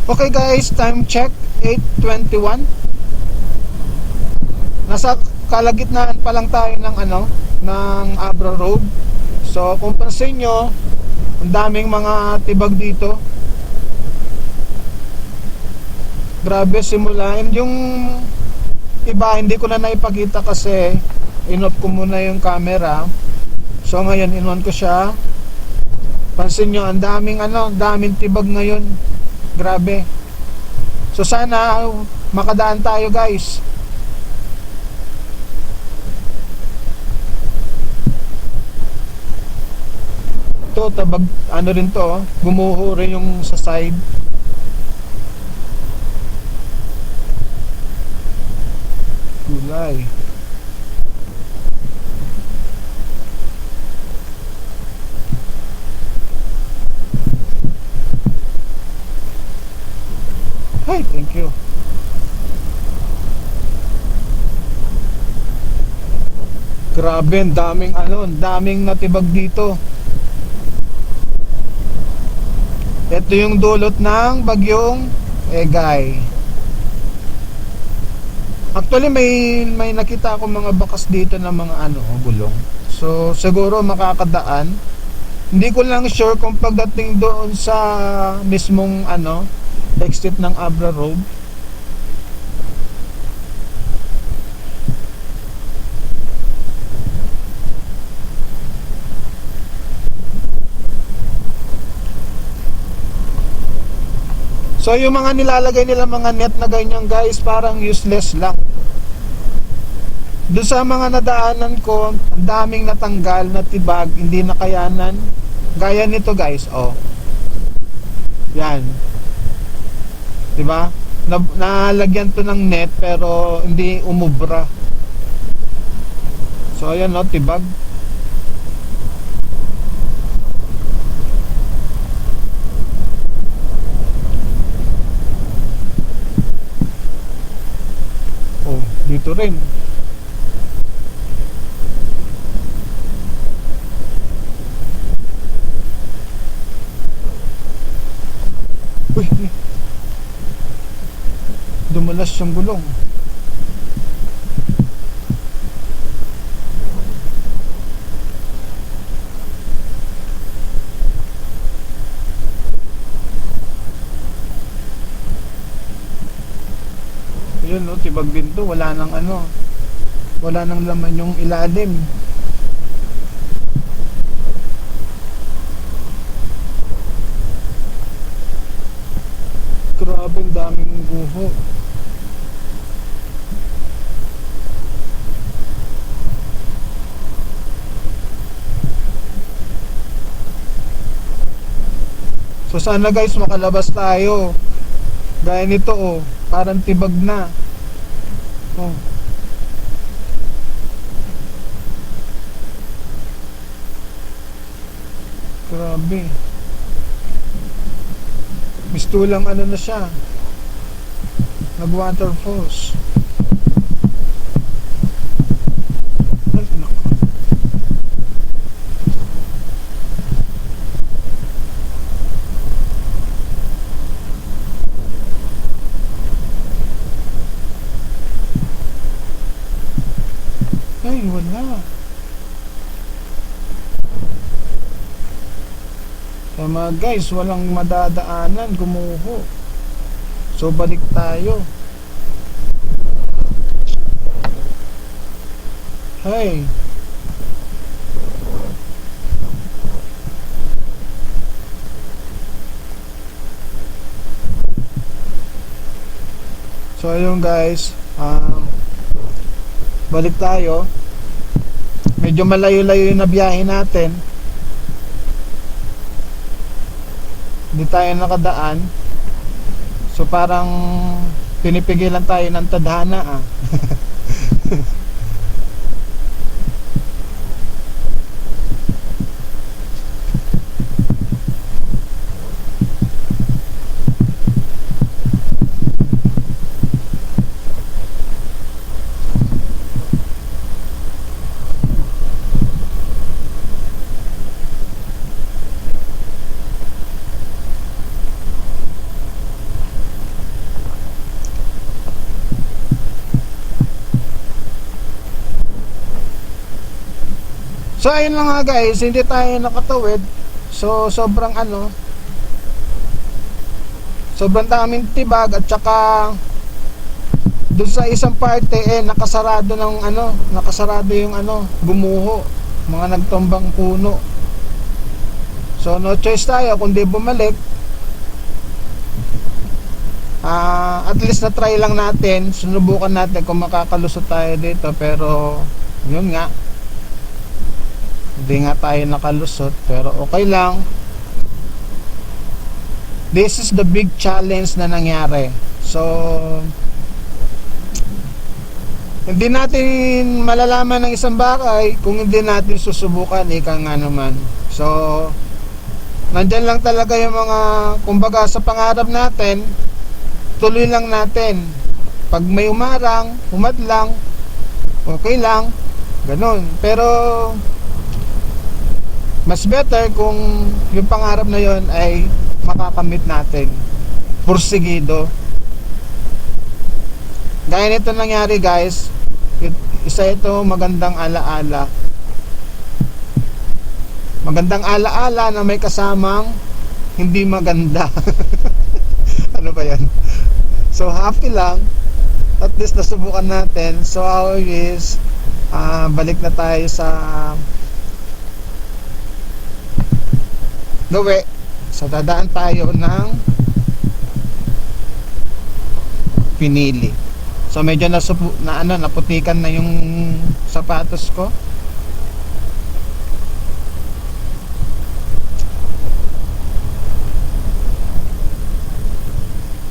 Okay guys, time check 8:21. Nasa kalagitnaan pa lang tayo ng ng Abra Road. So kung pansin nyo, ang daming mga tibag dito. Grabe simula. And yung iba hindi ko na naipakita kasi inot ko muna yung camera. So ngayon in-on ko siya. Pansin nyo, ang daming tibag ngayon. Grabe. So sana makadaan tayo guys. Ito tabag rin to, gumuho rin yung sa side. Gulay. Hi, thank you. Grabe, daming natibag dito. Ito yung dulot ng bagyong Egay. Actually may nakita ako mga bakas dito ng mga gulong. So siguro makakadaan. Hindi ko lang sure kung pagdating doon sa mismong exit ng Abra Road. So yung mga nilalagay nila mga net na ganyan guys, parang useless lang. Doon sa mga nadaanan ko, ang daming natanggal na tibag, hindi nakayanan. Gaya nito guys, oh. Yan. 'Di ba? Nalagyan to ng net pero hindi umubra. So ayan no, tibag. Oh, dito rin. Uy, dumalas yung gulong. Ayun no, tibag din to. Wala nang laman yung ilalim. Grabe, ang daming guho. So sana guys makalabas tayo. Gaya nito oh, parang tibag na. Oh. Grabe. Mistulang na siya. Nag-waterfalls. Ay, nako. Ay, wala. Kaya mga guys, walang madadaanan, gumuho. So balik tayo. Hey. So ayun guys, balik tayo. Medyo malayo-layo yung nabiyahe natin. Hindi tayo nakadaan. So parang pinipigilan tayo ng tadhana So ayun lang nga guys, hindi tayo nakatawid. So sobrang daming tibag, at saka doon sa isang parte nakasarado yung gumuho, mga nagtumbang puno. So no choice tayo kundi bumalik. At least na try lang natin, sunubukan natin kung makakalusot tayo dito, pero yun nga, hindi nga tayo nakalusot, pero okay lang. This is the big challenge na nangyari. So hindi natin malalaman ng isang bagay kung hindi natin susubukan, ika nga naman. So nandyan lang talaga yung mga, kumbaga, sa pangarap natin, tuloy lang natin. Pag may umarang, humadlang, okay lang, ganun. Pero mas better kung yung pangarap na yon ay makakamit natin, pursigido. Gaya nito nangyari guys, isa ito magandang alaala. Magandang alaala na may kasamang hindi maganda. Ano ba yan? So happy lang, at least nasubukan natin. So always balik na tayo sa gawi. So dadaan tayo ng pinili. So medyo naputikan na yung sapatos ko.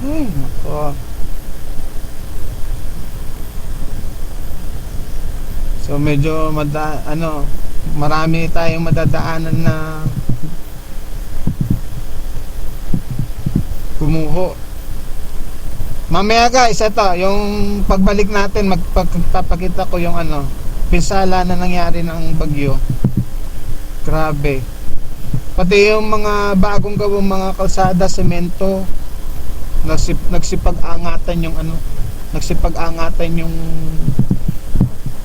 Ay, nako. So medyo marami tayong madadaanan na gumuho. Mamaya guys, ito yung pagbalik natin, magpapakita ko yung pinsala na nangyari ng bagyo. Grabe. Pati yung mga bagong gawang mga kalsada, semento, nagsipag-angatan yung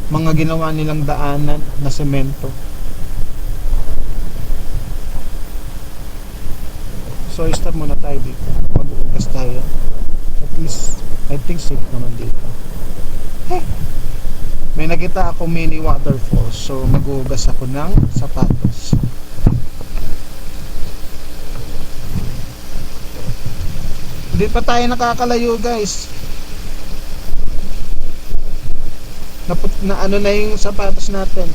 mga ginawa nilang daanan na semento. So start muna tayo dito, mag-uugas tayo. At least I think safe naman dito. May nakita ako mini waterfall, so mag-uugas ako ng sapatos. Hindi pa tayo nakakalayo guys. Na yung sapatos natin.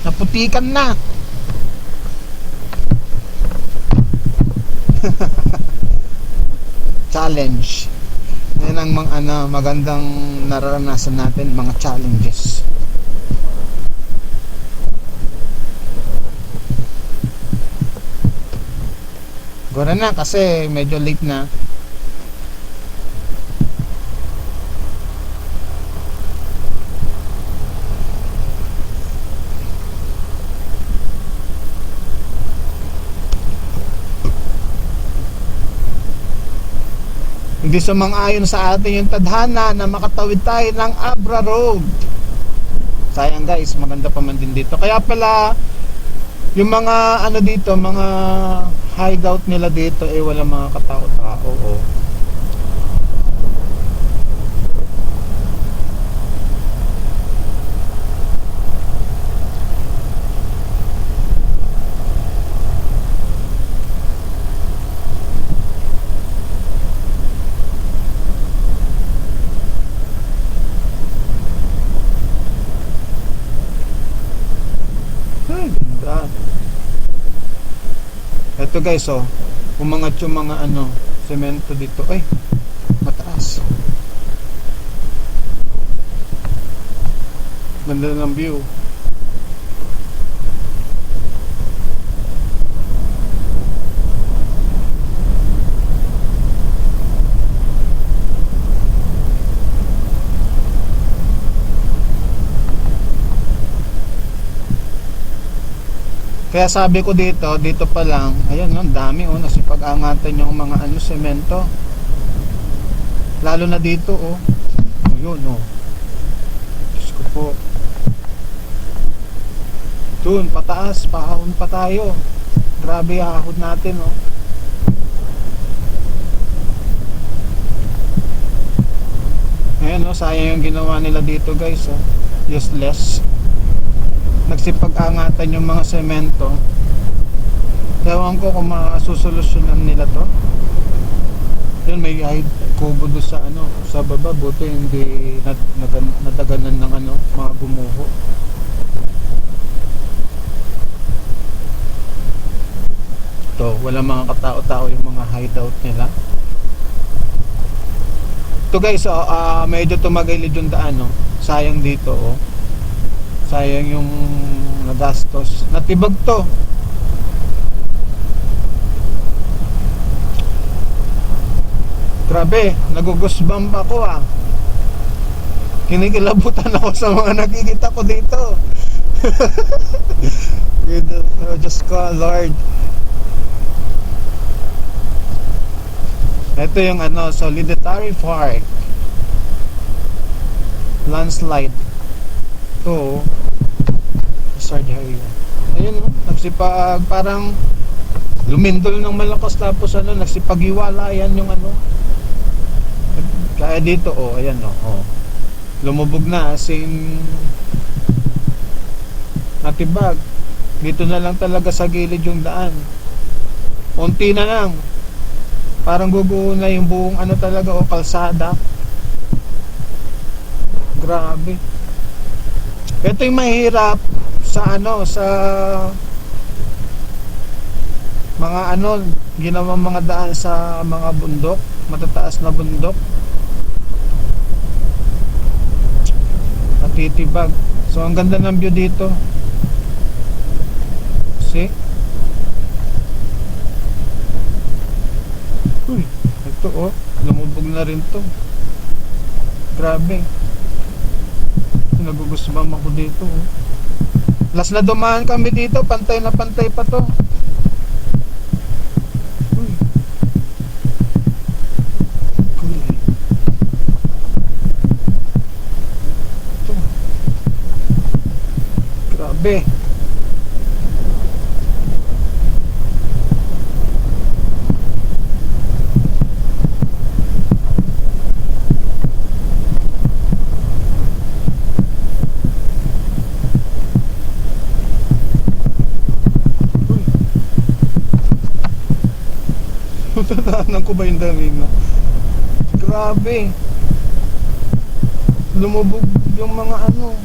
Naputikan na. Challenge. Yan ang magandang nararanasan natin, mga challenges. Gora na kasi medyo late na. Hindi sumang-ayon sa atin yung tadhana na makatawid tayo ng Abra Road. Sayang guys, maganda pa man din dito. Kaya pala yung mga dito, mga hideout nila dito wala mga katao-tao. Ito guys, umangat yung mga semento dito. Ay, mataas. Ganda ng view. Kaya sabi ko dito pa lang, ayun, ang dami oh, nasipag-angatan yung mga ano, semento. Lalo na dito oh. Ayun oh. Diyos ko po. Doon, pataas, pahon pa tayo. Grabe ahod natin oh. Ayan oh, sayang yung ginawa nila dito guys oh. Useless. Nagsipag-angatan yung mga semento. Ewan ko kung masusolusyonan nila to. Yun, may kubo doon sa ano, sa baba, buti hindi nadaganan ng ano, mga gumuho. To, wala mga katao-tao yung mga hideout nila. To guys, medyo tumagilid yung daan, no? Sayang dito, oh. Sayang yung nagastos. Natibag to. Grabe, nagugusbump ako ah. Kinikilabutan ako sa mga nakikita ko dito. Diyos ko, Lord. Ito yung ano, Solidary Park. Landslide. Ito, Hazard area. Ayun, no? Nagsipag, parang lumindol ng malakas, tapos ano, nagsipag-iwalayan yung ano. Kaya dito, oh, ayan, oh. Lumubog na, as in, natibag. Dito na lang talaga sa gilid yung daan. Unti na lang. Parang guguho na yung buong ano talaga, oh, kalsada. Grabe. Ito yung mahirap sa ano, sa mga ano, ginawang mga daan sa mga bundok, matataas na bundok. Natitibag. So ang ganda ng view dito. See? Uy, ito oh, lumubog na rin to. Grabe. Nagugusbam ako dito oh. Last na dumaan kami dito, pantay na pantay pa to. Uy. Cool. Ito. Grabe. Tataanan ko ba yung damina? Grabe. Lumubog yung mga ano.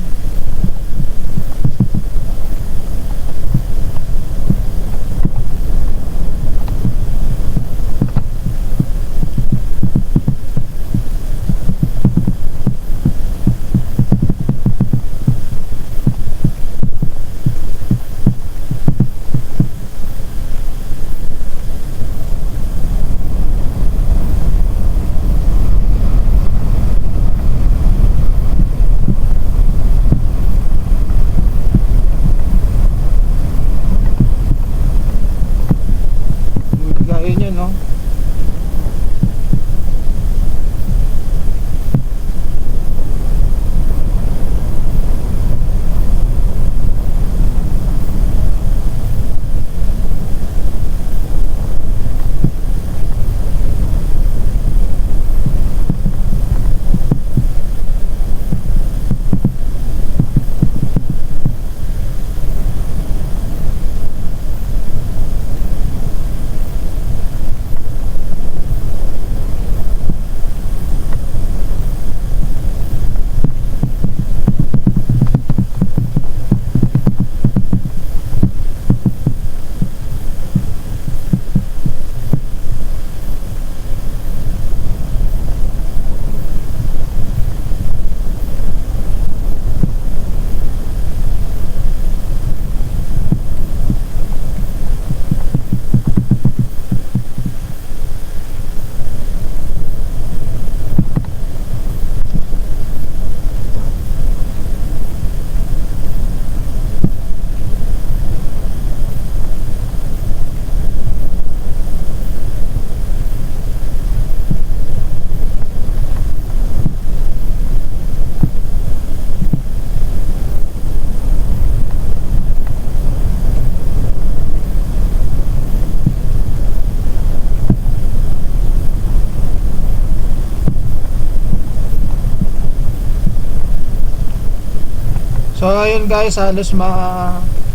So ayun guys, halos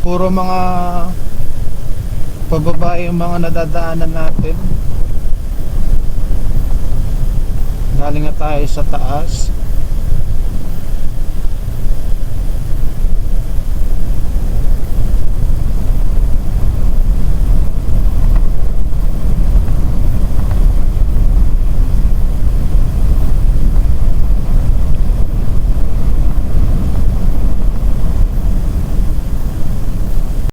puro mga pababa yung mga nadadaanan natin. Galing na tayo sa taas.